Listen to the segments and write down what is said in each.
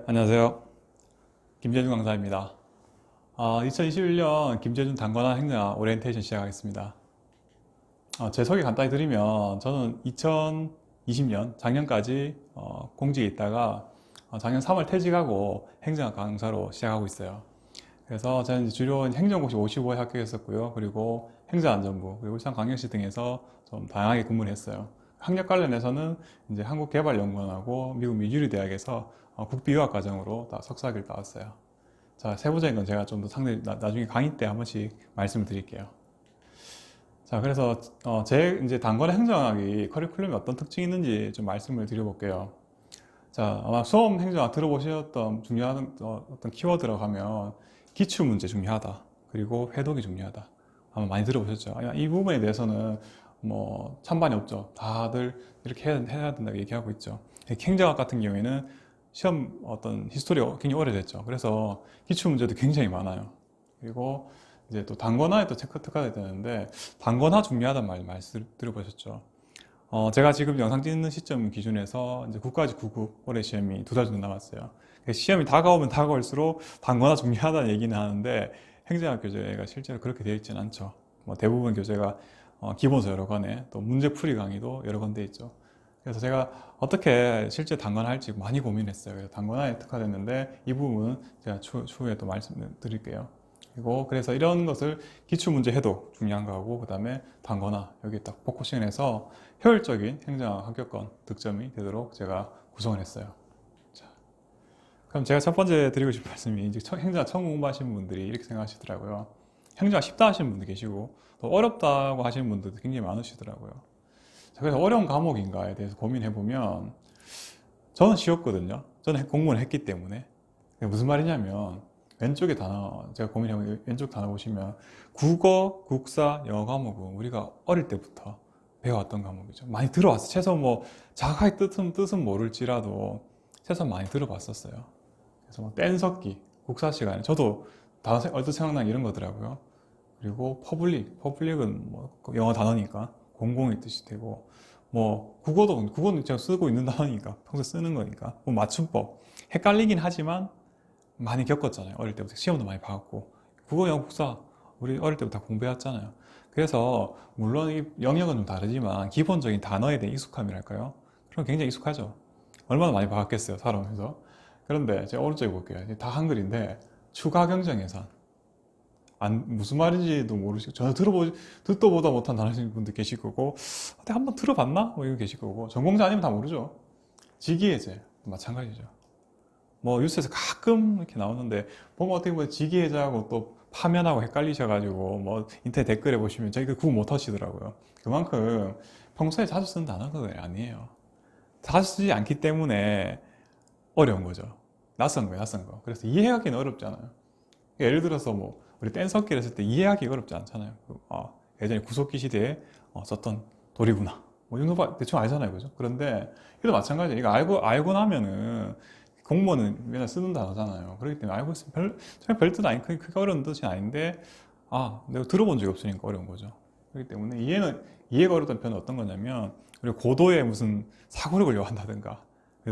네, 안녕하세요. 김재준 강사입니다. 2021년 김재준 단권한 행정 오리엔테이션 시작하겠습니다. 제 소개 간단히 드리면 저는 2020년 작년까지 공직에 있다가 작년 3월 퇴직하고 행정학 강사로 시작하고 있어요. 그래서 저는 주로 행정고시 55회 합격했었고요. 그리고 행정안전부, 그리고 울산광역시 등에서 좀 다양하게 근무를 했어요. 학력 관련해서는 이제 한국개발연구원하고 미국 미주리 대학에서 국비유학 과정으로 다 석사학위를 따왔어요. 자, 세부적인 건 제가 좀 더 상당히 나중에 강의 때 한 번씩 말씀을 드릴게요. 자, 그래서 제 이제 단권의 행정학이 커리큘럼에 어떤 특징이 있는지 좀 말씀을 드려볼게요. 자, 아마 수험 행정학 들어보셨던 중요한 어떤 키워드라고 하면 기출문제 중요하다. 그리고 회독이 중요하다. 아마 많이 들어보셨죠? 이 부분에 대해서는 뭐 찬반이 없죠. 다들 이렇게 해야 된다고 얘기하고 있죠. 행정학 같은 경우에는 시험 어떤 히스토리가 굉장히 오래됐죠. 그래서 기출문제도 굉장히 많아요. 그리고 이제 또 단권화에 또 특화돼야 되는데 단권화 중요하다는 말씀 들어보셨죠? 제가 지금 영상 찍는 시점 기준에서 이제 국가직 9급 올해 시험이 2달 정도 남았어요. 시험이 다가오면 다가올수록 단권화 중요하다는 얘기는 하는데 행정학 교재가 실제로 그렇게 되어 있지는 않죠. 뭐 대부분 교재가 기본서 여러 권에 또 문제풀이 강의도 여러 권 돼 있죠. 그래서 제가 어떻게 실제 단권할지 많이 고민했어요. 그래서 단권화에 특화됐는데 이 부분은 제가 추후에 또 말씀드릴게요. 그리고 그래서 이런 것을 기출문제 해독 중요한 거하고 그 다음에 단권화 여기 딱 포커싱을 해서 효율적인 행정학 합격권 득점이 되도록 제가 구성을 했어요. 자, 그럼 제가 첫 번째 드리고 싶은 말씀이 이제 행정학 처음 공부하시는 분들이 이렇게 생각하시더라고요. 행정학 쉽다 하시는 분도 계시고 또 어렵다고 하시는 분들도 굉장히 많으시더라고요. 자, 그래서 어려운 과목인가에 대해서 고민해 보면 저는 쉬웠거든요. 저는 공부를 했기 때문에. 무슨 말이냐면 왼쪽에 단어 제가 고민해보면 왼쪽 단어 보시면 국어, 국사, 영어 과목은 우리가 어릴 때부터 배워왔던 과목이죠. 많이 들어왔어요. 최소 뭐 자각의 뜻은 모를지라도 최소 많이 들어봤었어요. 그래서 뭐 뗀석기, 국사 시간에 저도 단어 얼핏 생각나는 이런 거더라고요. 그리고 퍼블릭은 뭐 영어 단어니까 공공의 뜻이 되고 뭐 국어는 제가 쓰고 있는 단어니까 평소에 쓰는 거니까 뭐 맞춤법 헷갈리긴 하지만 많이 겪었잖아요. 어릴 때부터 시험도 많이 봐왔고 국어, 영어, 국사 우리 어릴 때부터 다 공부해왔잖아요. 그래서 물론 이 영역은 좀 다르지만 기본적인 단어에 대한 익숙함이랄까요? 그럼 굉장히 익숙하죠. 얼마나 많이 봐왔겠어요, 살아오면서. 그런데 제가 오른쪽에 볼게요. 다 한글인데 추가 경정 예산 무슨 말인지도 모르시고 전혀 듣도 보다 못한 단어신 분들 계실 거고 한번 들어봤나? 뭐 이거 계실 거고 전공자 아니면 다 모르죠. 직위해제 마찬가지죠. 뭐 뉴스에서 가끔 이렇게 나오는데 보면 어떻게 보면 직위해제하고 또 파면하고 헷갈리셔가지고 뭐 인터넷 댓글에 보시면 저희가 구분 못 하시더라고요. 그만큼 평소에 자주 쓰는 단어가 아니에요. 자주 쓰지 않기 때문에 어려운 거죠. 낯선 거예요, 낯선 거. 그래서 이해하기는 어렵잖아요. 예를 들어서 뭐 우리 뗀석기를 했을 때 이해하기 어렵지 않잖아요. 예전에 구석기 시대에 썼던 돌이구나. 뭐 이 정도 대충 알잖아요, 그죠? 그런데 이것도 마찬가지예요. 이거 알고 나면은 공무원은 맨날 쓰는 단어잖아요. 그렇기 때문에 알고 있으면 별 뜻 아니, 크게 어려운 뜻이 아닌데, 내가 들어본 적이 없으니까 어려운 거죠. 그렇기 때문에 이해가 어렵다는 표현은 어떤 거냐면, 우리가 고도의 무슨 사고력을 요한다든가,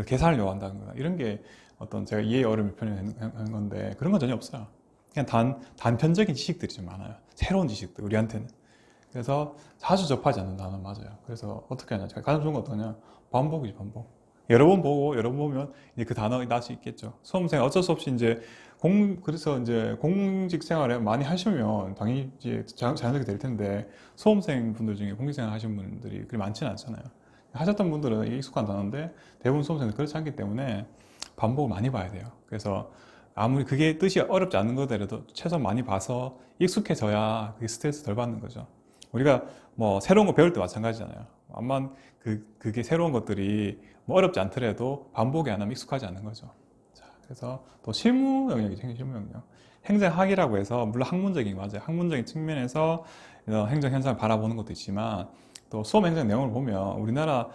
계산을 요한다든가, 이런 게 어떤 제가 이해 어려움을 표현하는 건데, 그런 건 전혀 없어요. 그냥 단편적인 지식들이 좀 많아요. 새로운 지식들, 우리한테는. 그래서 자주 접하지 않는 단어 맞아요. 그래서 어떻게 하냐. 가장 좋은 건 어떠냐. 반복이지, 반복. 여러 번 보고, 여러 번 보면 이제 그 단어 낯이 있겠죠. 수험생 어쩔 수 없이 이제 그래서 이제 공직 생활을 많이 하시면 당연히 이제 자연스럽게 될 텐데 수험생 분들 중에 공직 생활 하시는 분들이 그리 많지는 않잖아요. 하셨던 분들은 익숙한 단어인데 대부분 수험생은 그렇지 않기 때문에 반복을 많이 봐야 돼요. 그래서 아무리 그게 뜻이 어렵지 않은 거더라도 최소한 많이 봐서 익숙해져야 그게 스트레스 덜 받는 거죠. 우리가 뭐 새로운 거 배울 때 마찬가지잖아요. 암만 그게 새로운 것들이 뭐 어렵지 않더라도 반복이 안 하면 익숙하지 않는 거죠. 자, 그래서 또 실무 영역이죠. 실무 영역. 행정학이라고 해서 물론 학문적인 맞아요. 학문적인 측면에서 행정 현상을 바라보는 것도 있지만 또 수험 행정 내용을 보면 우리나라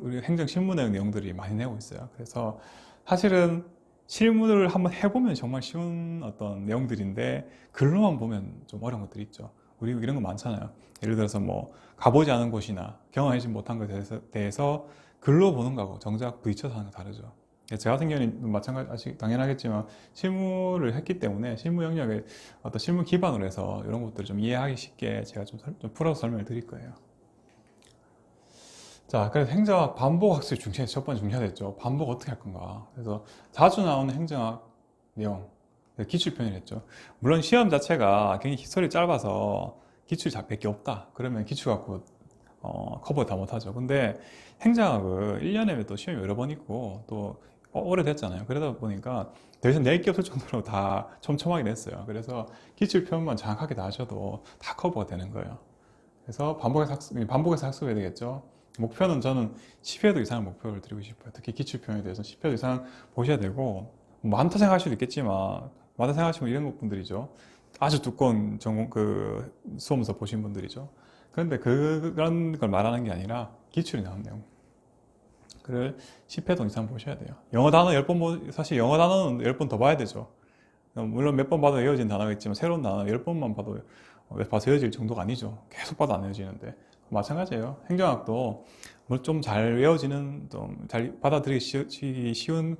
우리 행정 실무 내용들이 많이 내고 있어요. 그래서 사실은 실무를 한번 해보면 정말 쉬운 어떤 내용들인데 글로만 보면 좀 어려운 것들이 있죠. 우리 이런 거 많잖아요. 예를 들어서 뭐 가보지 않은 곳이나 경험하지 못한 것에 대해서 글로 보는 거하고 정작 부딪혀서 하는 거 다르죠. 제 같은 경우는 마찬가지, 당연하겠지만 실무를 했기 때문에 실무 영역에 어떤 실무 기반으로 해서 이런 것들을 좀 이해하기 쉽게 제가 좀 풀어서 설명을 드릴 거예요. 자, 그래서 행정학 반복 학습 중심에 첫 번째 중요하겠죠. 반복 어떻게 할 건가. 그래서 자주 나오는 행정학 내용, 기출편을 했죠. 물론 시험 자체가 굉장히 기설이 짧아서 기출 잡힐 게 없다. 그러면 기출 갖고 커버 다 못하죠. 근데 행정학은 1년에 또 시험이 여러 번 있고 또 오래됐잖아요. 그러다 보니까 더 이상 낼 게 없을 정도로 다 촘촘하게 냈어요. 그래서 기출편만 정확하게 다 하셔도 다 커버가 되는 거예요. 그래서 반복해서 학습해야 되겠죠. 목표는 저는 10회도 이상의 목표를 드리고 싶어요. 특히 기출편에 대해서 10회도 이상 보셔야 되고, 많다 생각할 수도 있겠지만, 많다 생각하시면 이런 분들이죠. 아주 두꺼운 수험서 보신 분들이죠. 그런데 그런 걸 말하는 게 아니라 기출이 나온 내용. 그를 10회도 이상 보셔야 돼요. 영어 단어 10번, 사실 영어 단어는 10번 더 봐야 되죠. 물론 몇 번 봐도 외워진 단어가 있지만 새로운 단어 10번만 봐도 봐서 외워질 정도가 아니죠. 계속 봐도 안 외워지는데. 마찬가지예요. 행정학도 좀 잘 외워지는, 좀 잘 받아들이기 쉬운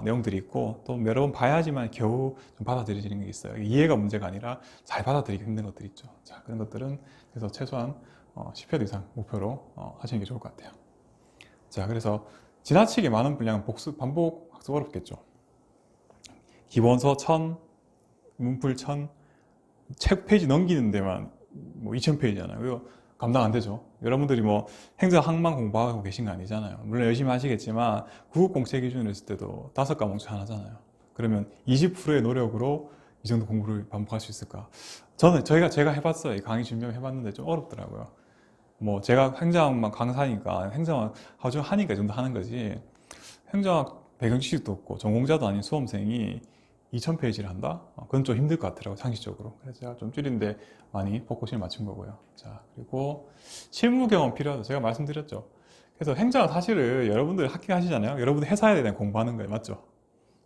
내용들이 있고 또 여러 번 봐야지만 겨우 좀 받아들여지는 게 있어요. 이해가 문제가 아니라 잘 받아들이기 힘든 것들이 있죠. 자, 그런 것들은 그래서 최소한 10회도 이상 목표로 하시는 게 좋을 것 같아요. 자, 그래서 지나치게 많은 분량 반복 학습 어렵겠죠. 기본서 1000, 문풀 1000, 책 페이지 넘기는 데만 뭐 2000페이지잖아요. 이거 감당 안 되죠. 여러분들이 뭐 행정학만 공부하고 계신 거 아니잖아요. 물론 열심히 하시겠지만 구국공채 기준으로 했을 때도 5과목 중 하나잖아요. 그러면 20%의 노력으로 이 정도 공부를 반복할 수 있을까? 제가 해봤어요. 강의 준비를 해봤는데 좀 어렵더라고요. 뭐 제가 행정학만 강사니까 행정학 하루 하니까 이 정도 하는 거지. 행정학 배경 지식도 없고 전공자도 아닌 수험생이 2000페이지를 한다? 그건 좀 힘들 것 같더라고요, 상식적으로. 그래서 제가 좀 줄인데 많이 포커스를 맞춘 거고요. 자, 그리고 실무 경험 필요하죠. 제가 말씀드렸죠. 그래서 행정은 사실은 여러분들 학교하시잖아요. 여러분들 회사에 대한 공부하는 거예요. 맞죠?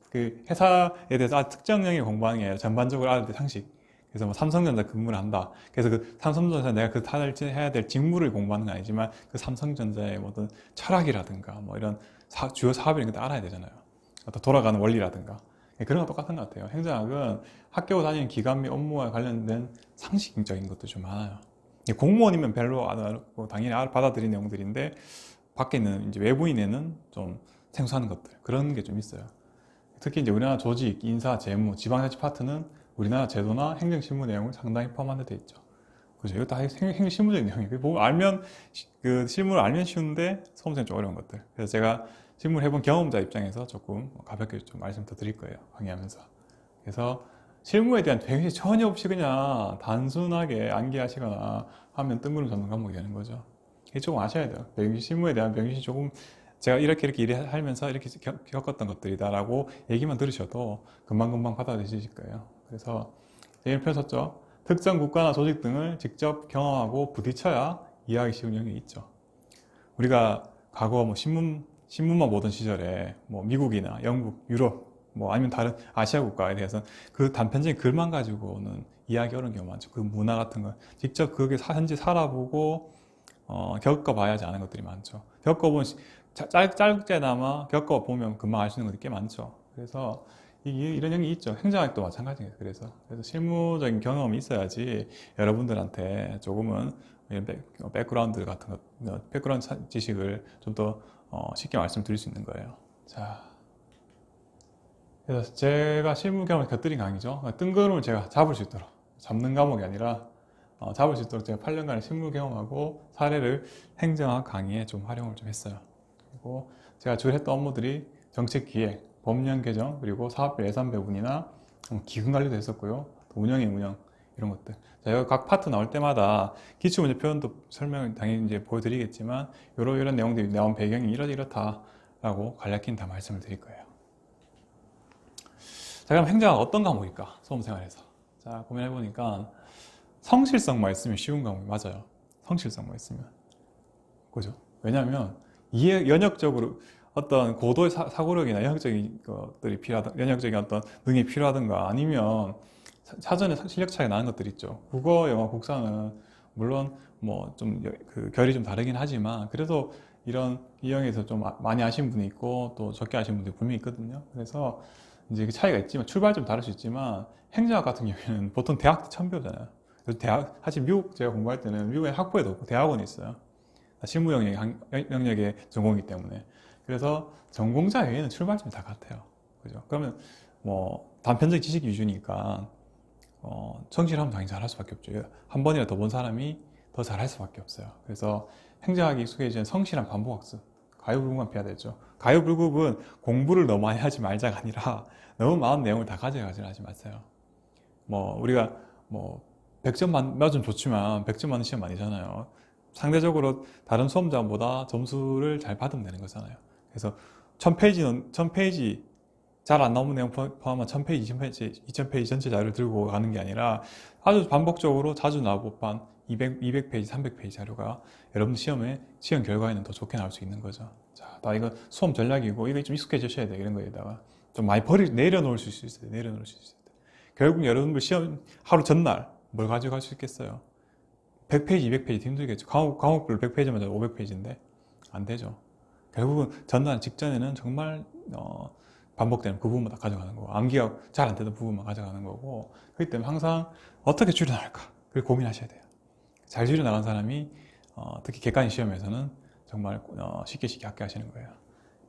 그 회사에 대해서 특정 영역 공부하는 게 아니라 전반적으로 알아야 될 상식. 그래서 뭐 삼성전자 근무를 한다. 그래서 그 삼성전자 내가 해야 될 직무를 공부하는 건 아니지만 그 삼성전자의 어떤 철학이라든가 뭐 이런 주요 사업이런 것도 알아야 되잖아요. 어떤 돌아가는 원리라든가. 그런 거 똑같은 것 같아요. 행정학은 학교 다니는 기관 및 업무와 관련된 상식적인 것도 좀 많아요. 공무원이면 별로 안 어렵고 당연히 받아들이는 내용들인데 밖에 있는 이제 외부인에는 좀 생소한 것들 그런 게 좀 있어요. 특히 이제 우리나라 조직, 인사, 재무, 지방자치 파트는 우리나라 제도나 행정실무 내용을 상당히 포함한 데 있죠. 그죠? 이거 다 행정실무적인 내용이에요. 뭐 알면 그 실무를 알면 쉬운데 수험생은 좀 어려운 것들. 그래서 제가 실무를 해본 경험자 입장에서 조금 가볍게 좀 말씀 더 드릴 거예요. 강의하면서. 그래서 실무에 대한 배경이 전혀 없이 그냥 단순하게 암기하시거나 하면 뜬구름 잡는 과목이 되는 거죠. 이게 조금 아셔야 돼요. 실무에 대한 배경이 조금 제가 이렇게 일하면서 이렇게 겪었던 것들이다라고 얘기만 들으셔도 금방금방 받아들이실 거예요. 그래서 이런 표현 썼죠. 특정 국가나 조직 등을 직접 경험하고 부딪혀야 이해하기 쉬운 영역이 있죠. 우리가 과거 뭐 신문만 보던 시절에 뭐 미국이나 영국, 유럽, 뭐 아니면 다른 아시아 국가에 대해서 그 단편적인 글만 가지고는 이해하기 어려운 경우가 많죠. 그 문화 같은 걸 직접 그게 현지 살아보고 겪어봐야지 아는 것들이 많죠. 겪어본 짧게나마 겪어보면 금방 알 수 있는 것들이 꽤 많죠. 그래서 이런 영역이 있죠. 행정학도 마찬가지예요. 그래서 실무적인 경험이 있어야지 여러분들한테 조금은 이런 백그라운드 같은 것, 백그라운드 지식을 좀 더 쉽게 말씀드릴 수 있는 거예요. 자, 그래서 제가 실무 경험을 곁들인 강의죠. 뜬구름을 제가 잡을 수 있도록 잡는 과목이 아니라 잡을 수 있도록 제가 8년간의 실무 경험하고 사례를 행정학 강의에 좀 활용을 좀 했어요. 그리고 제가 주로 했던 업무들이 정책기획, 법령 개정, 그리고 사업별 예산 배분이나 기금 관리도 했었고요. 또 운영 이런 것들. 제가 각 파트 나올 때마다 기출문제 표현도 설명을 당연히 이제 보여드리겠지만 이런 내용들이 나온 배경이 이렇다라고 간략히 다 말씀을 드릴 거예요. 자, 그럼 행정학 어떤 과목일까? 수험생활에서. 자, 고민해보니까 성실성만 있으면 쉬운 과목이 맞아요. 성실성만 있으면. 그죠? 왜냐하면 연역적으로 어떤 고도의 사고력이나 연역적인 것들이 연역적인 어떤 능력이 필요하든가 아니면 사전에 실력 차이 나는 것들 있죠. 국어, 영어, 국사는 물론 뭐 좀 결이 좀 다르긴 하지만 그래도 이런 유형에서 좀 많이 아시는 분이 있고 또 적게 아시는 분들이 분명히 있거든요. 그래서 이제 그 차이가 있지만 출발이 좀 다를 수 있지만 행정학 같은 경우에는 보통 대학 때 처음 배우잖아요. 그래서 대학 사실 미국 제가 공부할 때는 미국에 학부에도 없고 대학원이 있어요. 실무 영역의 전공이기 때문에. 그래서 전공자 외에는 출발점이 다 같아요. 그죠? 그러면 뭐 단편적 지식 위주니까 성실하면 당연히 잘할 수밖에 없죠. 한 번이라도 더 본 사람이 더 잘할 수밖에 없어요. 그래서 행정학이 익숙해지는 성실한 반복학습, 가요불급만 피해야 되죠. 가요불급은 공부를 너무 많이 하지 말자가 아니라 너무 많은 내용을 다 가져가지 하지 마세요. 뭐 우리가 뭐 100점 맞으면 좋지만 100점 맞는 시험 아니잖아요. 상대적으로 다른 수험자보다 점수를 잘 받으면 되는 거잖아요. 그래서 1000페이지 잘 안 나오는 내용 포함한 1000페이지, 2000페이지 전체 자료를 들고 가는 게 아니라 아주 반복적으로 자주 나올 법한 200페이지, 300페이지 자료가 여러분 시험 결과에는 더 좋게 나올 수 있는 거죠. 자, 나 이거 수험 전략이고 이거 좀 익숙해지셔야 돼. 이런 거에다가 좀 많이 내려놓을 수 있어요. 내려놓을 수 있어요. 결국 여러분들 시험 하루 전날 뭘 가져갈 수 있겠어요? 100페이지, 200페이지 힘들겠죠. 과목별 100페이지마다 500페이지인데 안 되죠. 결국은 전날 직전에는 정말 반복되는 그 부분만 다 가져가는 거고 암기가 잘 안 되는 부분만 가져가는 거고 그렇기 때문에 항상 어떻게 줄여나갈까 그걸 고민하셔야 돼요. 잘 줄여나간 사람이 특히 객관식 시험에서는 정말 쉽게 합격하시는 거예요.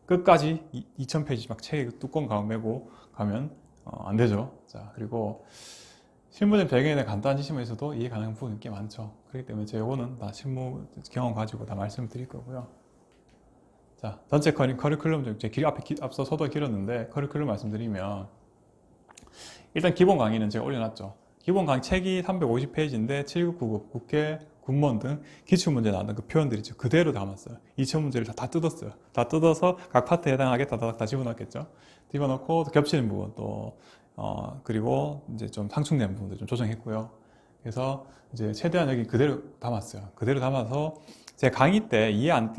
끝까지 2000페이지 막 책 뚜껑 가방 메고 가면 안 되죠. 자, 그리고 실무점 배경에 대한 간단한 지식에서도 이해 가능한 부분이 꽤 많죠. 그렇기 때문에 제가 이거는 다 실무 경험 가지고 다 말씀을 드릴 거고요. 자, 전체 커리큘럼 좀 앞서 서도 길었는데 커리큘럼 말씀드리면 일단 기본 강의는 제가 올려놨죠. 기본 강의 책이 350페이지인데 7999, 국회, 군무원 등 기출문제 나왔던 그 표현들이죠. 그대로 담았어요. 2000문제를 다 뜯었어요. 다 뜯어서 각 파트에 해당하게 다 집어넣었겠죠. 집어넣고 겹치는 부분 또 그리고 이제 좀 상충되는 부분들 좀 조정했고요. 그래서 이제 최대한 여기 그대로 담았어요. 그대로 담아서 제 강의 때 이런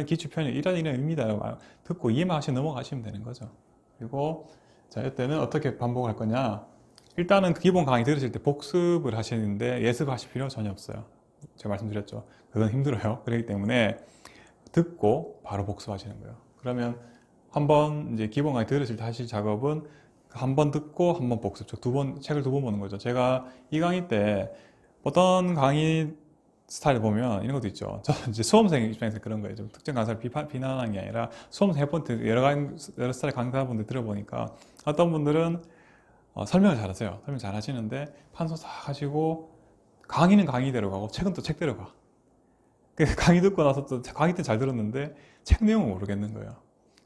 기출 표현이 이런 의미다 듣고 이해만 하시고 넘어가시면 되는 거죠. 그리고 자, 이때는 어떻게 반복할 거냐? 일단은 그 기본 강의 들으실 때 복습을 하시는데 예습하실 필요 전혀 없어요. 제가 말씀드렸죠. 그건 힘들어요. 그렇기 때문에 듣고 바로 복습하시는 거예요. 그러면 한번 이제 기본 강의 들으실 때 하실 작업은 한 번 듣고 한 번 복습, 책을 두 번 보는 거죠. 제가 이 강의 때 어떤 강의 스타일을 보면 이런 것도 있죠. 저 이제 수험생 입장에서 그런 거예요. 좀 특정 강사를 비난하는 게 아니라 수험생 해본 여러 스타일 강사분들 들어보니까 어떤 분들은 설명을 잘하세요. 설명 잘 하시는데 판서 다 하시고 강의는 강의대로 가고 책은 또 책대로 가. 강의 듣고 나서 또 강의 때 잘 들었는데 책 내용은 모르겠는 거예요.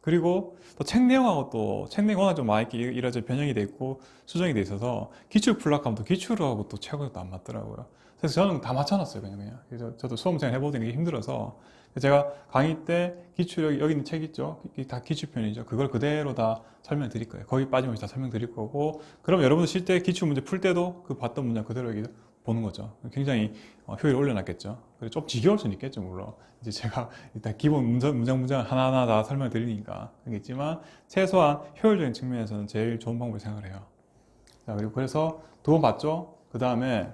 그리고 또 책 내용하고 또 책 내용 워낙 좀 많이 이렇게 변형이 돼 있고 수정이 돼 있어서 기출 풀라고 하면 또 기출하고 또 책하고 또 안 맞더라고요. 그래서 저는 다 맞춰놨어요, 그냥. 그래서 저도 수험생 해보는 게 힘들어서 제가 강의 때 여기 있는 책 있죠? 이게 다 기출편이죠. 그걸 그대로 다 설명드릴 거예요. 거기 빠짐없이 다 설명드릴 거고, 그럼 여러분들 실 때 기출 문제 풀 때도 그 봤던 문장 그대로 여기 보는 거죠. 굉장히 효율을 올려놨겠죠. 그리고 좀 지겨울 수는 있겠죠, 물론. 이제 제가 일단 기본 문장 하나하나 다 설명드리니까 그러겠지만 최소한 효율적인 측면에서는 제일 좋은 방법을 생각을 해요. 자, 그리고 그래서 두 번 봤죠? 그 다음에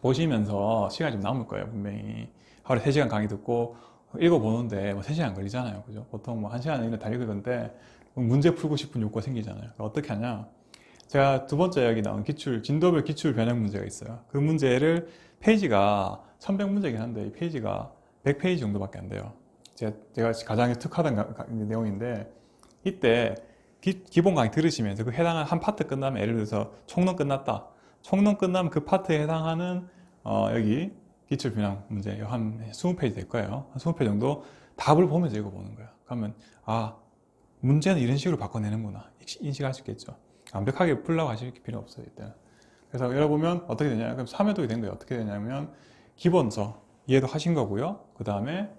보시면서 시간이 좀 남을 거예요, 분명히. 하루에 3시간 강의 듣고 읽어보는데 뭐 3시간 걸리잖아요. 그죠? 보통 뭐 1시간 이내 다 읽을 건데 문제 풀고 싶은 욕구가 생기잖아요. 어떻게 하냐? 제가 두 번째 여기 나온 진도별 기출 변형 문제가 있어요. 그 문제를 페이지가 1100문제긴 한데 이 페이지가 100페이지 정도밖에 안 돼요. 제가 가장 특화된 내용인데 이때 기본 강의 들으시면서 그 해당하는 한 파트 끝나면 예를 들어서 총론 끝났다. 총론 끝나면 그 파트에 해당하는 여기 기출 변형 문제 한 20페이지 될 거예요. 한 20페이지 정도 답을 보면서 읽어보는 거예요. 그러면 문제는 이런 식으로 바꿔내는구나 인식할 수 있겠죠. 완벽하게 풀라고 하실 필요 없어요, 일단. 그래서 열어보면 어떻게 되냐? 그럼 3회독이 된 거예요. 어떻게 되냐면 기본서 이해도 하신 거고요. 그 다음에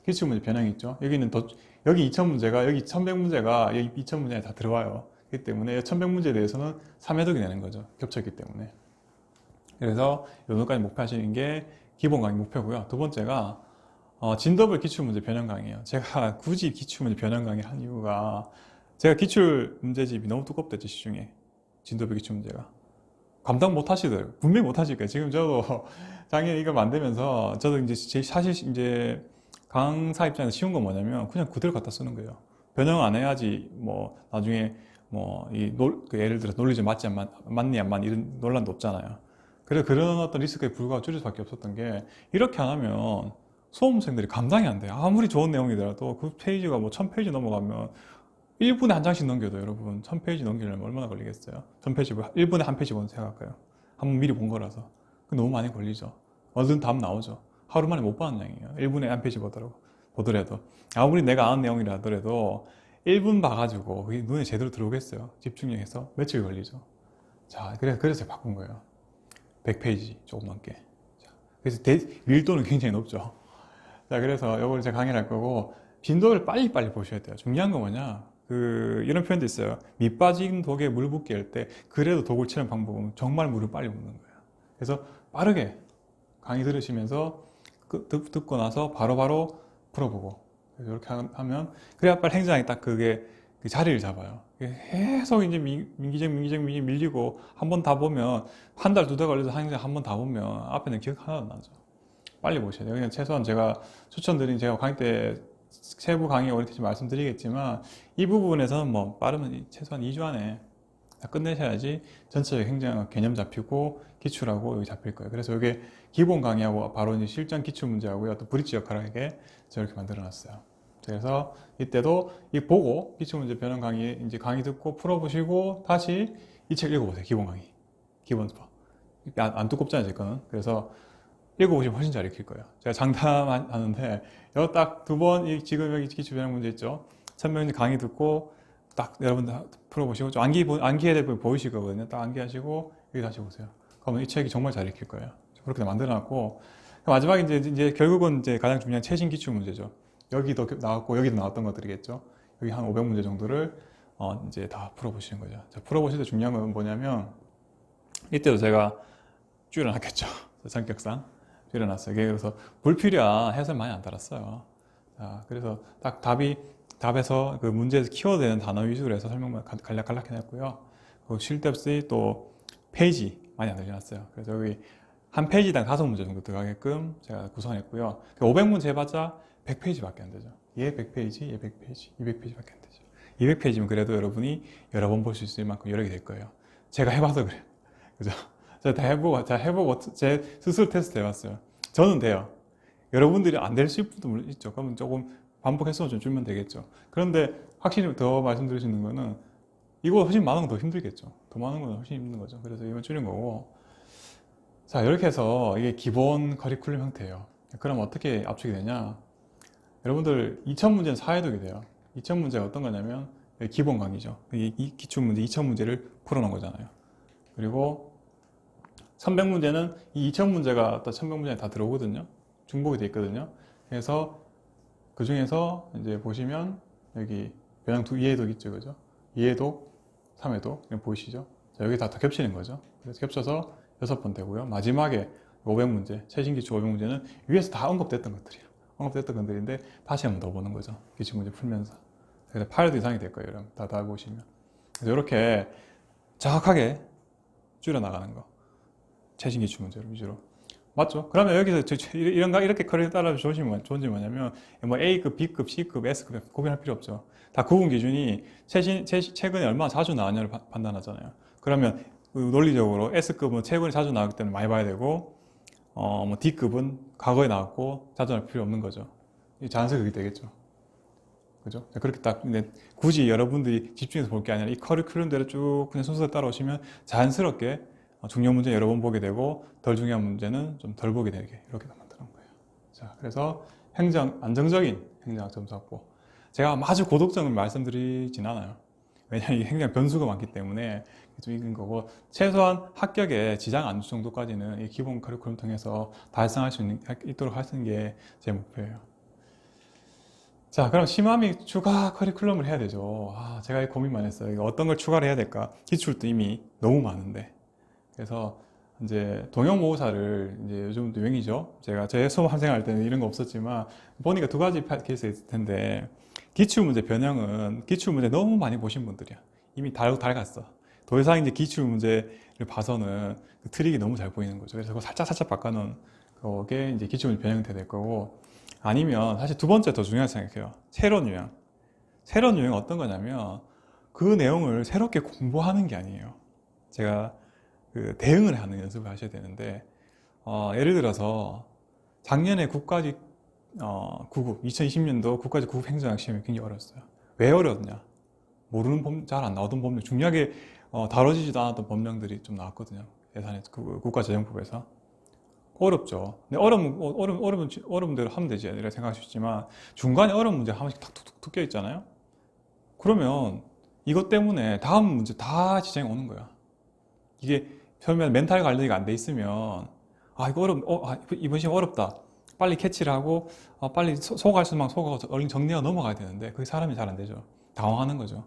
기출 문제 변형이 있죠. 여기 2000문제가 여기 1100문제가 여기 2000문제에 다 들어와요. 그렇기 때문에 1100문제에 대해서는 3회독이 되는 거죠. 겹쳤기 때문에. 그래서 요즘까지 목표하시는 게 기본 강의 목표고요. 두 번째가 진더블 기출문제 변형 강의예요. 제가 굳이 기출문제 변형 강의를 한 이유가 제가 기출 문제집이 너무 두껍대, 시중에. 진도별 기출 문제가. 감당 못 하시더라고요. 분명히 못 하실 거예요. 지금 저도 작년에 이거 만들면서 저도 이제 사실 이제 강사 입장에서 쉬운 건 뭐냐면 그냥 그대로 갖다 쓰는 거예요. 변형 안 해야지 뭐 나중에 그 예를 들어 논리적 맞니 안 맞니 이런 논란도 없잖아요. 그래서 그런 어떤 리스크에 불과하고 줄일 수밖에 없었던 게 이렇게 안 하면 수험생들이 감당이 안 돼요. 아무리 좋은 내용이더라도 그 페이지가 뭐 1000페이지 넘어가면 1분에 한 장씩 넘겨도 여러분 1000페이지 넘기려면 얼마나 걸리겠어요? 1000페이지 1분에 한 페이지 보는 생각할까요? 한번 미리 본 거라서 너무 많이 걸리죠. 얼른 답 나오죠. 하루 만에 못 보는 양이에요. 1분에 한 페이지 보더라도 아무리 내가 아는 내용이라 하더라도 1분 봐가지고 그게 눈에 제대로 들어오겠어요? 집중력해서 며칠 걸리죠. 자, 그래서 제가 바꾼 거예요. 100페이지 조금 넘게. 자, 그래서 밀도는 굉장히 높죠. 자, 그래서 이걸 제가 강의를 할 거고 빈도를 빨리빨리 보셔야 돼요. 중요한 건 뭐냐? 이런 표현도 있어요. 밑 빠진 독에 물 붓기 할 때 그래도 독을 치는 방법은 정말 물을 빨리 붓는 거예요. 그래서 빠르게 강의 들으시면서 듣고 나서 바로바로 풀어보고 이렇게 하면 그래야 빨리 행정이 딱 그게 그 자리를 잡아요. 계속 이제 민기적 밀리고 한 번 다 보면 한 달, 2달 걸려서 행정 한 번 다 보면 앞에는 기억 하나도 안 나죠. 빨리 보셔야 돼요. 그냥 최소한 제가 추천드린 제가 강의 때 세부 강의 오리엔테이션 말씀드리겠지만 이 부분에서는 뭐 빠르면 최소한 2주 안에 다 끝내셔야지 전체적 행정 개념 잡히고 기출하고 여기 잡힐 거예요. 그래서 이게 기본 강의하고 바로 이제 실전 기출 문제하고요. 또 브릿지 역할을 하게 제가 이렇게 만들어 놨어요. 그래서 이때도 이 보고 기출 문제 변형 강의 이제 강의 듣고 풀어보시고 다시 이 책 읽어보세요. 기본 강의. 기본 거. 안 두껍잖아요, 제 거는. 그래서 읽어보시면 훨씬 잘 읽힐 거예요. 제가 장담하는데 여기 딱 2번 지금 여기 기출 변형 문제 있죠. 1000명 강의 듣고 딱 여러분들 풀어보시고 좀 암기해야 될 부분 보이실 거거든요. 딱 암기하시고 여기 다시 보세요. 그러면 이 책이 정말 잘 읽힐 거예요. 그렇게 만들어놨고 마지막에 이제 결국은 이제 가장 중요한 최신 기출 문제죠. 여기도 나왔고 여기도 나왔던 것들이겠죠. 여기 한 500문제 정도를 이제 다 풀어보시는 거죠. 자, 풀어보실 때 중요한 건 뭐냐면 이때도 제가 줄여놨겠죠. 성격상 줄여놨어요. 그래서 불필요한 해설 많이 안 달았어요. 자, 그래서 딱 답에서 그 문제에서 키워드되는 단어 위주로 해서 설명만 간략간략 해놨고요. 그 쉴 데 없이 또 페이지 많이 안 늘려놨어요. 그래서 여기 한 페이지당 5문제 정도 들어가게끔 제가 구성했고요. 500문제 해봤자 100페이지밖에 안 되죠. 얘 100페이지, 얘 100페이지, 200페이지밖에 안 되죠. 200페이지면 그래도 여러분이 여러 번 볼 수 있을 만큼 여러 개 될 거예요. 제가 해봐서 그래요. 그죠? 제가 다 해보고 제 스스로 테스트 해봤어요. 저는 돼요. 여러분들이 안 될 수 있는 분도 있죠. 그러면 조금 반복 횟수를 좀 줄면 되겠죠. 그런데 확실히 더 말씀드릴 수 있는 거는 이거 훨씬 많은 건 더 힘들겠죠. 더 많은 건 훨씬 힘든 거죠. 그래서 이건 줄인 거고. 자, 이렇게 해서 이게 기본 커리큘럼 형태예요. 그럼 어떻게 압축이 되냐? 여러분들 2000문제는 사회독이 돼요. 2000문제가 어떤 거냐면 기본 강의죠. 이 기출문제 2000문제를 풀어놓은 거잖아요. 그리고 300문제는 이 2000문제가 또 1100문제에 다 들어오거든요. 중복이 돼 있거든요. 그래서 그 중에서 이제 보시면 여기 변형 이해독 있죠, 그죠? 이해독, 3회독 보이시죠? 자, 여기 다 겹치는 거죠. 그래서 겹쳐서 6번 되고요. 마지막에 500문제, 최신 기출 500문제는 위에서 다 언급됐던 것들이에요. 언급됐던 것들인데 다시 한번 더 보는 거죠. 기출문제 풀면서. 그래서 8회 이상이 될 거예요. 여러분. 다 보시면. 그래서 이렇게 정확하게 줄여나가는 거. 최신 기출문제로 위주로. 맞죠? 그러면 여기서 이렇게 커리를 따라 좋은 점이 뭐냐면 뭐 A급, B급, C급, S급 구분할 필요 없죠. 다 구분 기준이 최근에 얼마나 자주 나왔냐를 판단하잖아요. 그러면 논리적으로 S급은 최근에 자주 나왔기 때문에 많이 봐야 되고 뭐 D급은 과거에 나왔고 자주 나올 필요 없는 거죠. 자연스럽게 그렇게 되겠죠. 그죠? 그렇게 딱 굳이 여러분들이 집중해서 볼 게 아니라 이 커리큘럼대로 쭉 그냥 순서대로 따라오시면 자연스럽게 중요한 문제 여러 번 보게 되고 덜 중요한 문제는 좀 덜 보게 되게 이렇게 만드는 거예요. 자, 그래서 안정적인 행정학 점수 확보. 제가 아주 고독점을 말씀드리진 않아요. 왜냐하면 이 행정 변수가 많기 때문에 좀 이긴 거고 최소한 합격에 지장 안 줄 정도까지는 이 기본 커리큘럼 통해서 달성할 수 있도록 하시는 게 제 목표예요. 자, 그럼 심화미 추가 커리큘럼을 해야 되죠. 제가 고민 많이 했어요. 어떤 걸 추가를 해야 될까? 기출도 이미 너무 많은데. 그래서 이제 동형모의사를 이제 요즘도 유행이죠. 제가 수업 생활할 때는 이런 거 없었지만 보니까 2가지 케이스가 있을 텐데 기출문제 변형은 기출문제 너무 많이 보신 분들이야. 이미 닳았어. 더 이상 이제 기출문제를 봐서는 그 트릭이 너무 잘 보이는 거죠. 그래서 그거 살짝 바꿔놓은 그게 이제 기출문제 변형이 될 거고 아니면 사실 두 번째 더 중요하다고 생각해요. 새로운 유형. 새로운 유형은 어떤 거냐면 그 내용을 새롭게 공부하는 게 아니에요. 제가 그 대응을 하는 연습을 하셔야 되는데 예를 들어서 작년에 국가직 구급 2020년도 국가직 구급 행정학 시험이 굉장히 어려웠어요. 왜 어려웠냐? 모르는 잘 안 나오던 법령, 중요하게 다뤄지지도 않았던 법령들이 좀 나왔거든요. 예산에 국가재정법에서 어렵죠. 근데 어려운 대로 하면 되지 이렇게 생각할 수 있지만 중간에 어려운 문제 한 번씩 탁 툭툭 껴 있잖아요. 그러면 이것 때문에 다음 문제 다 지장이 오는 거야. 이게 처음에 멘탈 관리가 안 돼 있으면 이거 이번 시험 어렵다. 빨리 캐치를 하고 빨리 속할 수만 속하고 얼른 정리하고 넘어가야 되는데 그게 사람이 잘 안 되죠. 당황하는 거죠.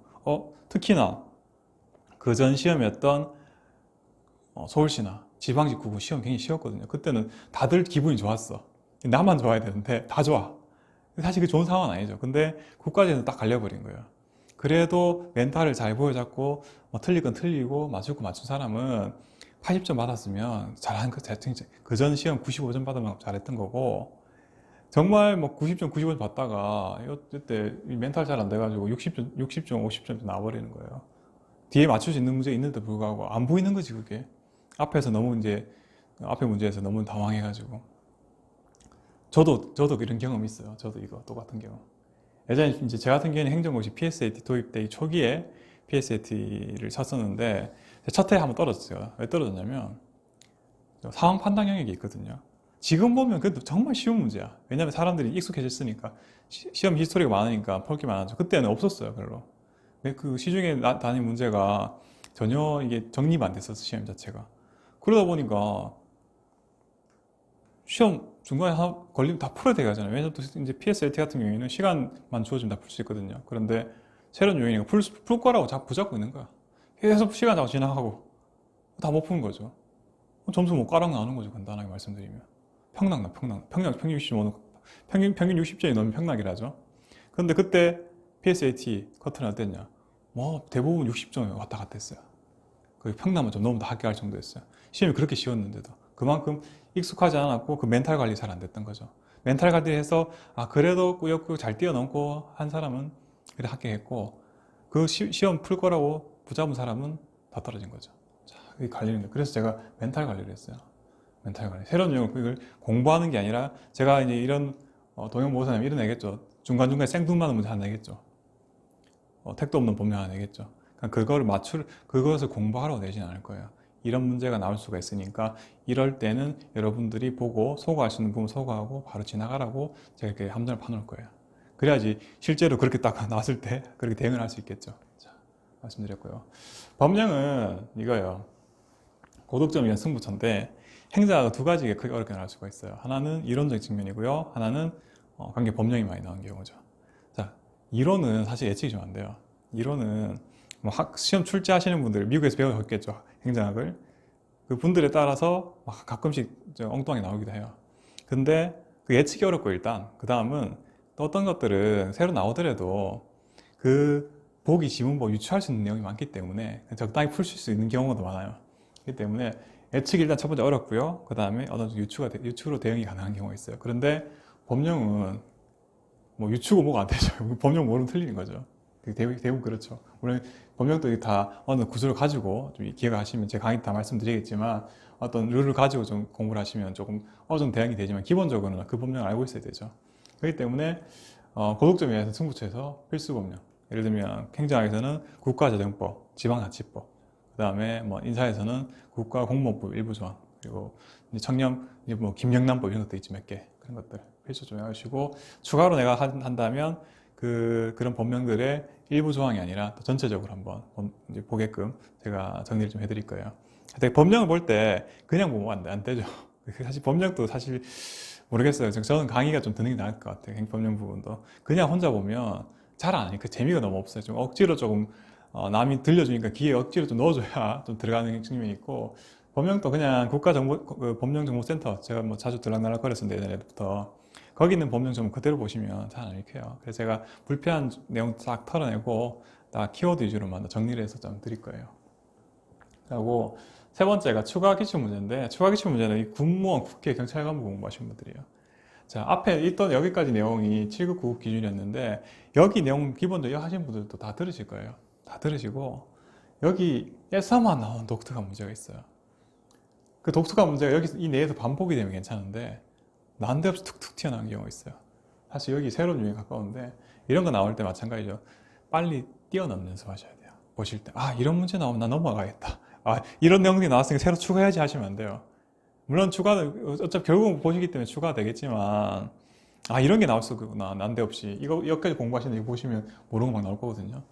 특히나 그 전 시험이었던 서울시나 지방직 구분 시험 굉장히 쉬웠거든요. 그때는 다들 기분이 좋았어. 나만 좋아야 되는데 다 좋아. 사실 그 좋은 상황은 아니죠. 근데 국가제는 딱 갈려버린 거예요. 그래도 멘탈을 잘 보여잡고 틀릴 건 틀리고 맞출 거 맞춘 사람은 80점 받았으면 잘한 거, 그 전 시험 95점 받으면 잘했던 거고 정말 90점, 95점 받다가 이때 멘탈 잘 안 돼가지고 60점, 50점 나와버리는 거예요. 뒤에 맞출 수 있는 문제 있는데 불구하고 안 보이는 거지 그게. 앞에서 너무 이제 앞에 문제에서 너무 당황해가지고 저도 이런 경험이 있어요. 저도 이거 똑같은 경험. 예전에 이제 제 같은 경우에는 행정고시 PSAT 도입되기 초기에 PSAT를 쳤었는데 첫 해에 한번 떨어졌어요. 왜 떨어졌냐면 상황 판단 영역이 있거든요. 지금 보면 그래도 정말 쉬운 문제야. 왜냐면 사람들이 익숙해졌으니까 시험 히스토리가 많으니까 볼 게 많아져. 그때는 없었어요 별로. 그 시중에 단위 문제가 전혀 이게 정립 안 됐었어 시험 자체가. 그러다 보니까 시험 중간에 하나 걸리면 다 풀어야 되잖아요. 왜냐면 또 이제 PSAT 같은 경우에는 시간만 주어지면 다 풀 수 있거든요. 그런데 새로운 요인이니까 풀 거라고 자꾸 붙잡고 있는 거야. 계속 시간 자꾸 지나가고 다 못 푸는 거죠. 점수 못 가락 나오는 거죠. 간단하게 말씀드리면 평균 65는 평균 60점이 넘으면 평락이라죠. 그런데 그때 PSAT 커트는 어땠냐? 대부분 60점에 왔다 갔다 했어요. 그 평남은 좀 너무 다 합격할 정도였어요. 시험이 그렇게 쉬웠는데도 그만큼 익숙하지 않았고 그 멘탈 관리 잘 안 됐던 거죠. 멘탈 관리해서 그래도 꾸역꾸역 잘 뛰어넘고 한 사람은 그래 합격했고 그 시험 풀 거라고 붙잡은 사람은 다 떨어진 거죠. 자, 이 관리는 거예요. 그래서 제가 멘탈 관리를 했어요. 멘탈 관리. 새로운 내용을 공부하는 게 아니라 제가 이제 이런 동영 모사님 이런 애겠죠. 중간중간에 생뚱맞는 문제 하나 내겠죠. 택도 없는 법령 하나 내겠죠. 그것을 공부하러 내지는 않을 거예요. 이런 문제가 나올 수가 있으니까 이럴 때는 여러분들이 보고 소거할 수 있는 부분 소거하고 바로 지나가라고 제가 이렇게 함정을 파놓을 거예요. 그래야지 실제로 그렇게 딱 나왔을 때 그렇게 대응을 할 수 있겠죠. 자, 말씀드렸고요. 법령은 이거예요. 고득점 위한 승부처인데 행자가 두 가지가 크게 어렵게 나올 수가 있어요. 하나는 이론적인 측면이고요. 하나는 관계 법령이 많이 나오는 경우죠. 자, 이론은 사실 예측이 좀 안 돼요. 이론은 시험 출제하시는 분들 미국에서 배우셨겠죠. 행정학을. 그 분들에 따라서 가끔씩 엉뚱하게 나오기도 해요. 근데 그 예측이 어렵고 일단 그 다음은 또 어떤 것들은 새로 나오더라도 그 보기 지문법 유추할 수 있는 내용이 많기 때문에 적당히 풀 수 있는 경우가 더 많아요. 그렇기 때문에 예측이 일단 첫 번째 어렵고요. 그 다음에 어느 정도 유추로 대응이 가능한 경우가 있어요. 그런데 법령은 유추고 뭐가 안 되죠. 법령 모르면 틀리는 거죠. 대부분 그렇죠. 물론 법령도 다 어느 구조를 가지고 좀 기회가 하시면 제 강의 다 말씀드리겠지만 어떤 룰을 가지고 좀 공부를 하시면 조금 어느 정도 대응이 되지만 기본적으로는 그 법령을 알고 있어야 되죠. 그렇기 때문에 고득점에 의해서 승부처에서 필수 법령. 예를 들면 행정학에서는 국가재정법, 지방자치법, 그 다음에 인사에서는 국가공무원법 일부 조항, 그리고 청렴, 김영란법 이런 것도 있지 몇 개. 그런 것들 필수 좀 해주시고 추가로 내가 한다면 그런 법령들의 일부 조항이 아니라 전체적으로 한번 이제 보게끔 제가 정리를 좀 해드릴 거예요. 법령을 볼 때 그냥 보면 안 되죠. 사실 법령도 사실 모르겠어요. 저는 강의가 좀 드는 게 나을 것 같아요. 법령 부분도 그냥 혼자 보면 잘 안 하니까 재미가 너무 없어요. 좀 억지로 조금 남이 들려주니까 귀에 억지로 좀 넣어줘야 좀 들어가는 측면이 있고 법령도 그냥 법령정보센터 제가 자주 들락날락 거렸었는데 예전에부터 거기 있는 법령 좀 그대로 보시면 잘 안 읽혀요. 그래서 제가 불필요한 내용 싹 털어내고 다 키워드 위주로만 정리를 해서 좀 드릴 거예요. 그리고 세 번째가 추가 기출 문제인데 추가 기출 문제는 이 군무원, 국회, 경찰 간부 공부하시는 분들이에요. 자, 앞에 있던 여기까지 내용이 7급 9급 기준이었는데 여기 내용 기본적으로 하신 분들도 다 들으실 거예요. 다 들으시고 여기에서만 나오는 독특한 문제가 있어요. 그 독특한 문제가 여기 이 내에서 반복이 되면 괜찮은데 난데없이 툭툭 튀어나오는 경우가 있어요. 사실 여기 새로운 유형에 가까운데 이런 거 나올 때 마찬가지죠. 빨리 뛰어넘는 연습하셔야 돼요. 보실 때 이런 문제 나오면 나 넘어가겠다. 이런 내용이 나왔으니까 새로 추가해야지 하시면 안 돼요. 물론 추가는 어차피 결국은 보시기 때문에 추가가 되겠지만 이런 게 나올 수구나 난데없이 이거 여기까지 공부하시는데 이거 보시면 모르는 거 막 나올 거거든요.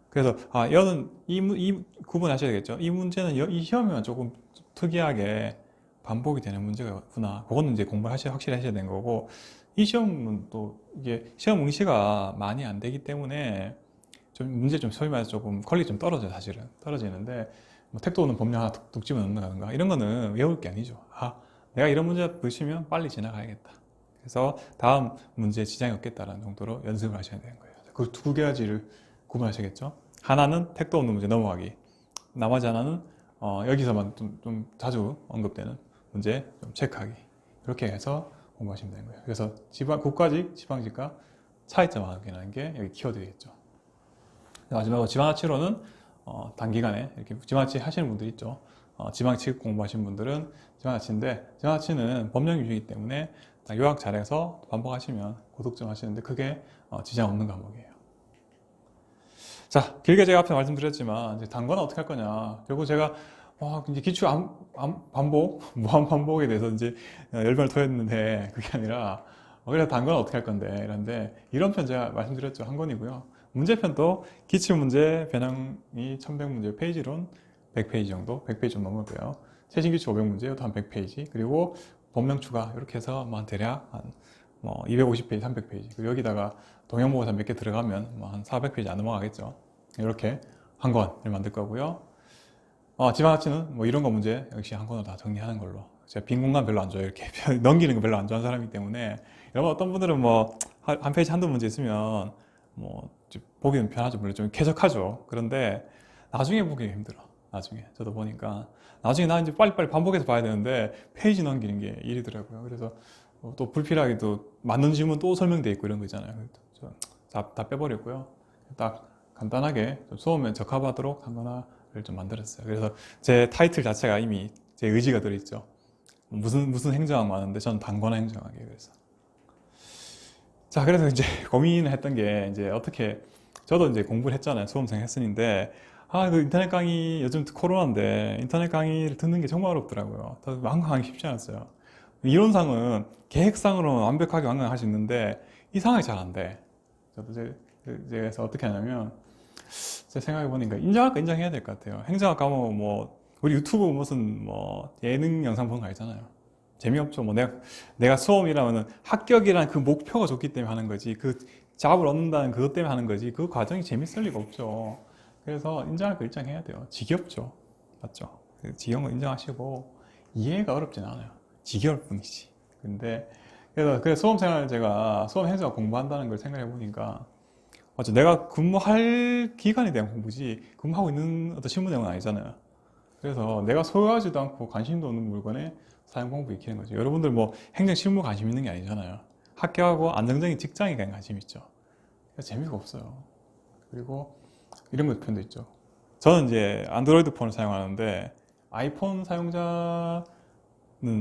그래서 여는 이 구분하셔야 되겠죠. 이 문제는 이 시험에만 조금 특이하게 반복이 되는 문제구나. 그거는 이제 공부를 확실히 하셔야 되는 거고, 이 시험은 또 이게 시험 응시가 많이 안 되기 때문에 문제 소위 말해서 조금 퀄리티 좀 떨어져요. 사실은 떨어지는데 뭐 택도 없는 법령 하나 툭 집어 넣는다든가 이런 거는 외울 게 아니죠. 내가 이런 문제 넣으시면 빨리 지나가야겠다. 그래서 다음 문제에 지장이 없겠다라는 정도로 연습을 하셔야 되는 거예요. 그 두 가지를 구분하셔야겠죠. 하나는 택도 없는 문제 넘어가기, 나머지 하나는 여기서만 좀 자주 언급되는 문제 좀 체크하기. 이렇게 해서 공부하시면 되는 거예요. 그래서 국가직, 지방직과 차이점 확인하는 게 여기 키워드겠죠. 마지막으로 지방자치로는 단기간에 이렇게 지방자치 하시는 분들 있죠. 지방직 공부하시는 분들은 지방자치인데, 지방자치는 법령 위주이기 때문에 요약 잘해서 반복하시면 고득점 하시는데 그게 지장 없는 과목이에요. 자, 길게 제가 앞에 말씀드렸지만 이제 단거는 어떻게 할 거냐. 결국 제가 이제 기출 반복, 무한 반복에 대해서 이제 열변을 토했는데 그게 아니라 그래서 단거는 어떻게 할 건데 이런데 이런 편 제가 말씀드렸죠. 한 권이고요. 문제편도 기출문제 변형이 1100문제, 페이지론 100페이지 정도, 100페이지 좀 넘었고요. 최신 기출 500문제, 이것도 한 100페이지, 그리고 법령 추가 이렇게 해서 대략 한 250페이지, 300페이지. 그리고 여기다가 동영모의사 몇 개 들어가면 한 400페이지 안 넘어가겠죠. 이렇게 한 권을 만들 거고요. 지방자치는 이런 거 문제 역시 한 권으로 다 정리하는 걸로. 제가 빈 공간 별로 안 좋아해요. 이렇게 넘기는 거 별로 안 좋아하는 사람이기 때문에. 여러분 어떤 분들은 한 페이지 한두 문제 있으면 보기는 편하죠. 물론 좀 쾌적하죠. 그런데 나중에 보기 힘들어. 나중에 저도 보니까 나중에 나 이제 빨리빨리 반복해서 봐야 되는데 페이지 넘기는 게 일이더라고요. 그래서 또 불필요하게도 맞는 질문 또 설명돼 있고 이런 거 있잖아요. 다 빼버렸고요. 딱 간단하게 좀 수업에 적합하도록 한 권을 좀 만들었어요. 그래서 제 타이틀 자체가 이미 제 의지가 들어있죠. 무슨 행정학 많은데 저는 단권화 행정학이에요. 그래서 그래서 이제 고민을 했던 게 이제 어떻게 저도 이제 공부를 했잖아요. 수험생 했으니인데 그 인터넷 강의 요즘 코로나인데 인터넷 강의를 듣는 게 정말 어렵더라고요. 완강하기 쉽지 않았어요. 이론상은 계획상으로는 완벽하게 완강할 수 있는데 이 상황이 잘 안 돼. 저도 그래서 어떻게 하냐면 제 생각해 보니까 인정할 거 인정해야 될 것 같아요. 행정학 가면 우리 유튜브 무슨 예능 영상 보는 거 알잖아요. 재미없죠. 내가 수험이라면 합격이라는 그 목표가 좋기 때문에 하는 거지. 그 잡을 얻는다는 그것 때문에 하는 거지. 그 과정이 재밌을 리가 없죠. 그래서 인정할 거 인정해야 돼요. 지겹죠. 맞죠? 지겨운 거 인정하시고 이해가 어렵진 않아요. 지겨울 뿐이지. 그래서 수험생활 제가 수험 행정학 공부한다는 걸 생각해 보니까 맞죠. 내가 근무할 기간에 대한 공부지 근무하고 있는 어떤 실무 내용은 아니잖아요. 그래서 내가 소유하지도 않고 관심도 없는 물건에 사용 공부 익히는 거죠. 여러분들 행정 실무 관심 있는 게 아니잖아요. 학교하고 안정적인 직장에 대한 관심 있죠. 그래서 재미가 없어요. 그리고 이런 것 표현도 있죠. 저는 이제 안드로이드 폰을 사용하는데 아이폰 사용자는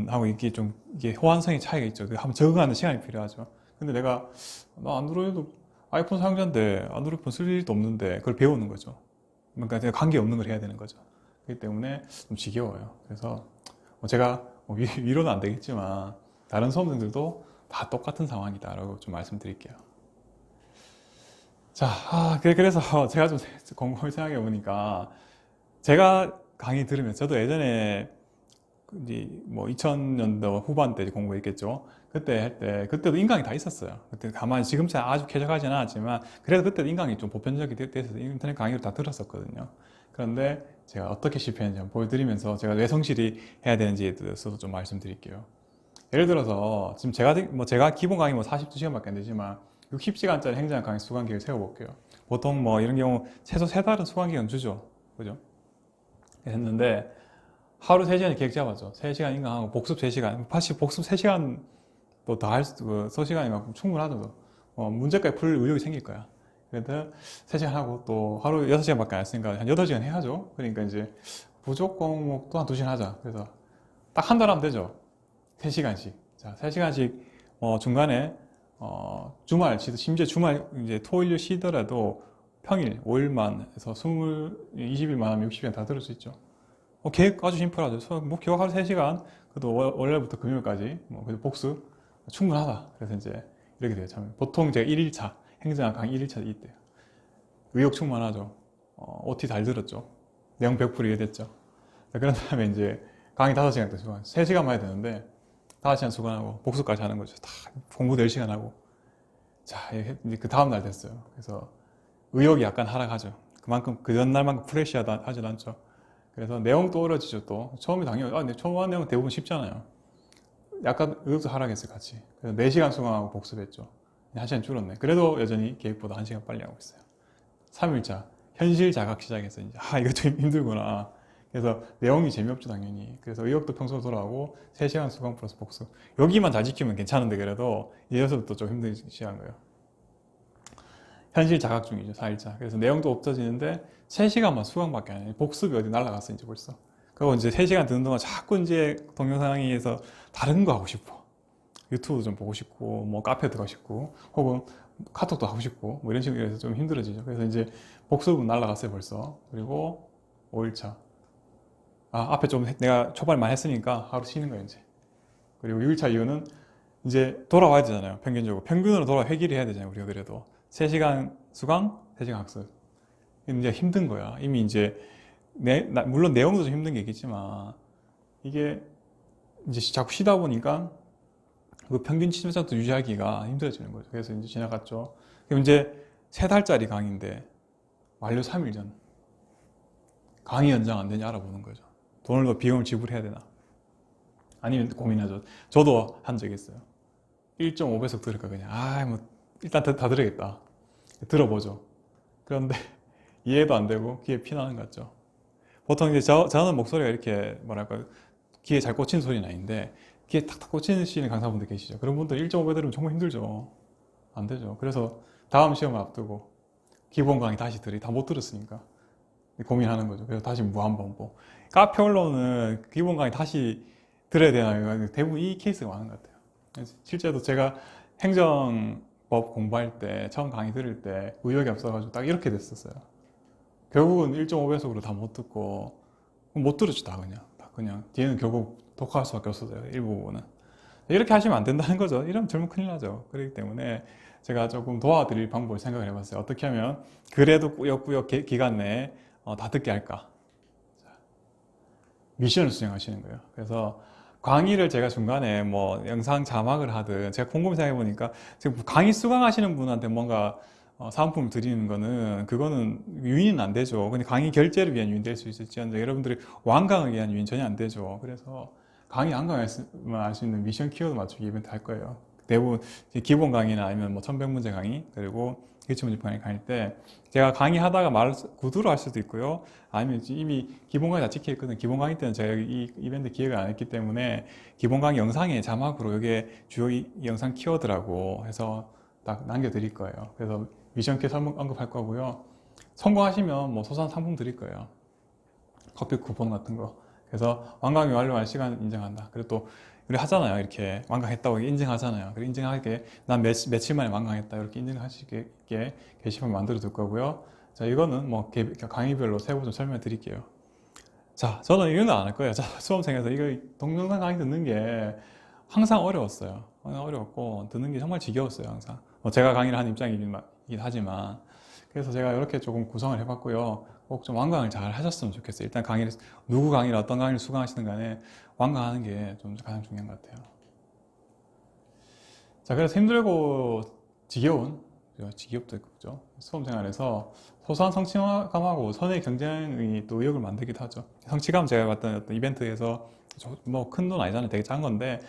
하고 이게 호환성의 차이가 있죠. 한번 적응하는 시간이 필요하죠. 근데 나 안드로이드 아이폰 사용자인데 안드로이드 폰 쓸 일도 없는데 그걸 배우는 거죠. 그러니까 관계 없는 걸 해야 되는 거죠. 그렇기 때문에 좀 지겨워요. 그래서 제가 위로는 안 되겠지만 다른 수험생들도 다 똑같은 상황이다라고 좀 말씀드릴게요. 그래서 제가 좀 곰곰이 생각해 보니까 제가 강의 들으면서 저도 예전에 이제 2000년도 후반 때 공부했겠죠. 그때도 인강이 다 있었어요. 그때 가만히 지금처럼 아주 쾌적하지는 않았지만 그래도 그때도 인강이 좀 보편적이 돼서 인터넷 강의로 다 들었었거든요. 그런데 제가 어떻게 실패했는지 한번 보여드리면서 제가 왜 성실히 해야 되는지에 대해서도 좀 말씀드릴게요. 예를 들어서 지금 제가 기본 강의 42시간밖에 안 되지만 60시간짜리 행정학 강의 수강 기획을 세워볼게요. 보통 이런 경우 최소 3달은 수강 기간 주죠. 그죠? 했는데 하루 3시간 기획 잡았죠. 3시간 인강하고 복습 3시간. 사실 복습 3시간 또 더 할 수, 그 서시간이면 충분하죠. 문제까지 풀 의욕이 생길 거야. 그래도 3시간 하고 또 하루 6시간밖에 안 했으니까 한 8시간 해야죠. 그러니까 이제 부족 과목도 한 2시간 하자. 그래서 딱 한 달 하면 되죠. 3시간씩. 자, 3시간씩 중간에 주말, 심지어 주말 이제 토요일 쉬더라도 평일 5일만 해서 20일만 하면 60시간 다 들을 수 있죠. 계획 아주 심플하죠. 기억 하루 3시간, 그래도 월요일부터 금요일까지, 그래도 복습 충분하다. 그래서 이제 이렇게 돼요. 참. 보통 제가 1일차, 행정학 강의 1일차 이때요. 의욕 충만하죠. OT 잘 들었죠. 내용 100% 이해됐죠. 자, 그런 다음에 이제 강의 5시간 또 수강, 3시간만 해야 되는데 5시간 수강하고 복습까지 하는 거죠. 다 공부 4시간 하고. 자, 이제 그 다음날 됐어요. 그래서 의욕이 약간 하락하죠. 그만큼 그 전날만큼 프레시하지 않죠. 그래서 내용도 어려지죠. 또 처음에 당연히 근데 초반 내용 대부분 쉽잖아요. 약간 의욕도 하락했어요. 같이. 그래서 4시간 수강하고 복습했죠. 1시간 줄었네. 그래도 여전히 계획보다 1시간 빨리 하고 있어요. 3일차 현실 자각 시작해서 이제 이거 좀 힘들구나. 그래서 내용이 재미없죠, 당연히. 그래서 의욕도 평소로 돌아오고 3시간 수강 플러스 복습. 여기만 잘 지키면 괜찮은데 그래도 이제서부터 좀 힘들기 시작한 거예요. 현실 자각 중이죠, 4일차. 그래서 내용도 없어지는데 3시간만 수강밖에 안 해요. 복습이 어디 날아갔어, 이제 벌써. 그리고 이제 3시간 듣는 동안 자꾸 이제 동영상에서 다른 거 하고 싶어. 유튜브도 좀 보고 싶고, 카페 들어가고 싶고, 혹은 카톡도 하고 싶고, 이런 식으로 해서 좀 힘들어지죠. 그래서 이제 복습은 날아갔어요, 벌써. 그리고 5일차. 앞에 좀 내가 초반에 많이 했으니까 하루 쉬는 거예요, 이제. 그리고 6일차 이후는 이제 돌아와야 되잖아요, 평균적으로. 평균으로 돌아 회귀를 해야 되잖아요, 우리가 그래도. 3시간 수강, 3시간 학습. 이제 힘든 거야. 이미 이제, 물론 내용도 좀 힘든 게 있겠지만, 이게 이제 자꾸 쉬다 보니까 그 평균 치명상도 유지하기가 힘들어지는 거죠. 그래서 이제 지나갔죠. 그럼 이제 3달짜리 강의인데, 만료 3일 전. 강의 연장 안 되냐 알아보는 거죠. 돈을 더 비용을 지불해야 되나? 아니면 고민하죠. 저도 한 적이 있어요. 1.5배속 들을까 그냥. 일단 다 들어야겠다. 들어보죠. 그런데 이해도 안 되고 귀에 피나는 것 같죠. 보통 이제 저는 목소리가 이렇게 뭐랄까 귀에 잘 꽂히는 소리는 아닌데 귀에 탁탁 꽂히시는 강사분들 계시죠. 그런 분들 1.5배 들으면 정말 힘들죠. 안 되죠. 그래서 다음 시험을 앞두고 기본 강의 다시 다 못 들었으니까 고민하는 거죠. 그래서 다시 무한반복. 카페 언론은 기본 강의 다시 들어야 되나요? 대부분 이 케이스가 많은 것 같아요. 실제로 제가 행정법 공부할 때 처음 강의 들을 때 의욕이 없어가지고 딱 이렇게 됐었어요. 결국은 1.5배속으로 다 못 듣고 못 들었죠. 다 그냥 뒤에는 결국 독학할 수밖에 없었어요. 일부분은. 이렇게 하시면 안 된다는 거죠. 이러면 젊으면 큰일 나죠. 그렇기 때문에 제가 조금 도와드릴 방법을 생각을 해봤어요. 어떻게 하면 그래도 꾸역꾸역 기간 내에 다 듣게 할까? 미션을 수행하시는 거예요. 그래서 강의를 제가 중간에 영상 자막을 하든 제가 곰곰이 생각해보니까 지금 강의 수강하시는 분한테 뭔가 사은품을 드리는 그거는 유인은 안 되죠. 근데 강의 결제를 위한 유인 될 수 있을지언정 여러분들이 완강을 위한 유인 전혀 안 되죠. 그래서 강의 안 강의만 할 수 있는 미션 키워드 맞추기 이벤트 할 거예요. 대부분 기본 강의나 아니면 1100문제 강의 그리고 기출문제 강의 때 제가 강의하다가 구두로 할 수도 있고요. 아니면 이미 기본 강의 다 찍혀 있거든요. 기본 강의 때는 제가 이 이벤트 기획을 안 했기 때문에 기본 강의 영상에 자막으로 이게 주요 영상 키워드라고 해서 딱 남겨드릴 거예요. 그래서 미션 키워드 언급할 거고요. 성공하시면 소소한 상품 드릴 거예요. 커피 쿠폰 같은 거. 그래서 완강이 완료할 시간 인정한다. 그리고 또 우리 하잖아요. 이렇게 완강했다고 인증하잖아요. 그리고 인증하게 난 며칠 만에 완강했다. 이렇게 인증하시게 게시판 만들어 둘 거고요. 자, 이거는 강의별로 세부 좀 설명해 드릴게요. 자, 저는 이런 거 안 할 거예요. 수험생에서 이거 동영상 강의 듣는 게 항상 어려웠어요. 어려웠고 듣는 게 정말 지겨웠어요. 항상. 제가 강의를 하는 입장이긴 하지만 그래서 제가 이렇게 조금 구성을 해봤고요. 꼭 좀 완강을 잘 하셨으면 좋겠어요. 일단 누구 강의를 어떤 강의를 수강하시든 간에 완강하는 게 좀 가장 중요한 것 같아요. 자, 그래서 힘들고 지겹도 있죠. 수험생활에서 소소한 성취감하고 선의 경쟁이 또 의욕을 만들기도 하죠. 성취감 제가 봤던 어떤 이벤트에서 큰 돈 아니잖아요. 되게 작은 건데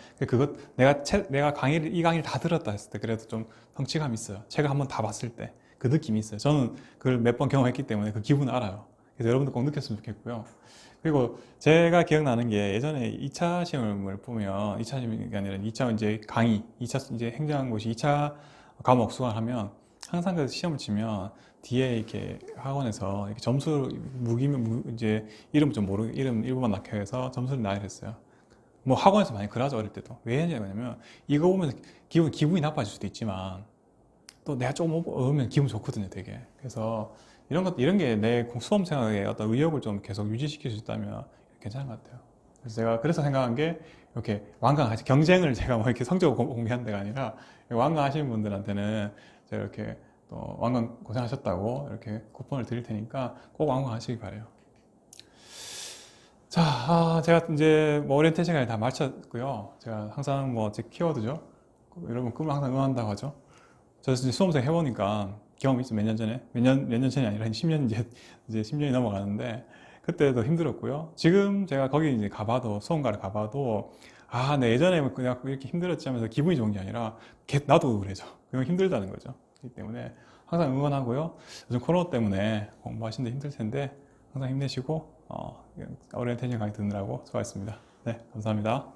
내가 이 강의를 다 들었다 했을 때 그래도 좀 성취감이 있어요. 책을 한번 다 봤을 때 그 느낌이 있어요. 저는 그걸 몇 번 경험했기 때문에 그 기분을 알아요. 그래서 여러분도 꼭 느꼈으면 좋겠고요. 그리고 제가 기억나는 게 예전에 2차 시험을 보면 2차 시험이 아니라 2차 이제 강의, 2차 이제 행정고시 2차 과목 수강하면 항상 그 시험을 치면 뒤에 이렇게 학원에서 이렇게 점수 이제 이름 좀 모르 이름 일부만 낙혀해서 점수를 나열했어요. 뭐 학원에서 많이 그러죠 어릴 때도. 왜 했냐면 이거 보면 기분이 나빠질 수도 있지만 또 내가 조금 얻으면 기분 좋거든요 되게. 그래서 이런 게 내 수험 생활에 어떤 의욕을 좀 계속 유지시킬 수 있다면 괜찮은 것 같아요. 그래서 생각한 게 이렇게 완강하시 경쟁을 제가 뭐 이렇게 성적을 공개한 데가 아니라 완강하시는 분들한테는 제가 이렇게 또 완강 고생하셨다고 이렇게 쿠폰을 드릴 테니까 꼭 완강하시기 바래요. 자, 제가 이제 뭐 오리엔테이션 강의 다 마쳤고요. 제가 항상 뭐 제 키워드죠. 여러분 꿈을 항상 응원한다고 하죠. 저 이제 수험생 해보니까 경험이 있어. 몇 년 전에 몇 년 전이 아니라 한 10년 이제 10년이 넘어가는데 그때도 힘들었고요. 지금 제가 거기 이제 가봐도 수험가를 가봐도 내 예전에 그냥 이렇게 힘들었지 하면서 기분이 좋은 게 아니라 나도 우울해져. 그건 힘들다는 거죠. 그렇기 때문에 항상 응원하고요. 요즘 코로나 때문에 공부하시는데 힘들 텐데 항상 힘내시고 오리엔테이션 강의 듣느라고 수고하셨습니다. 네, 감사합니다.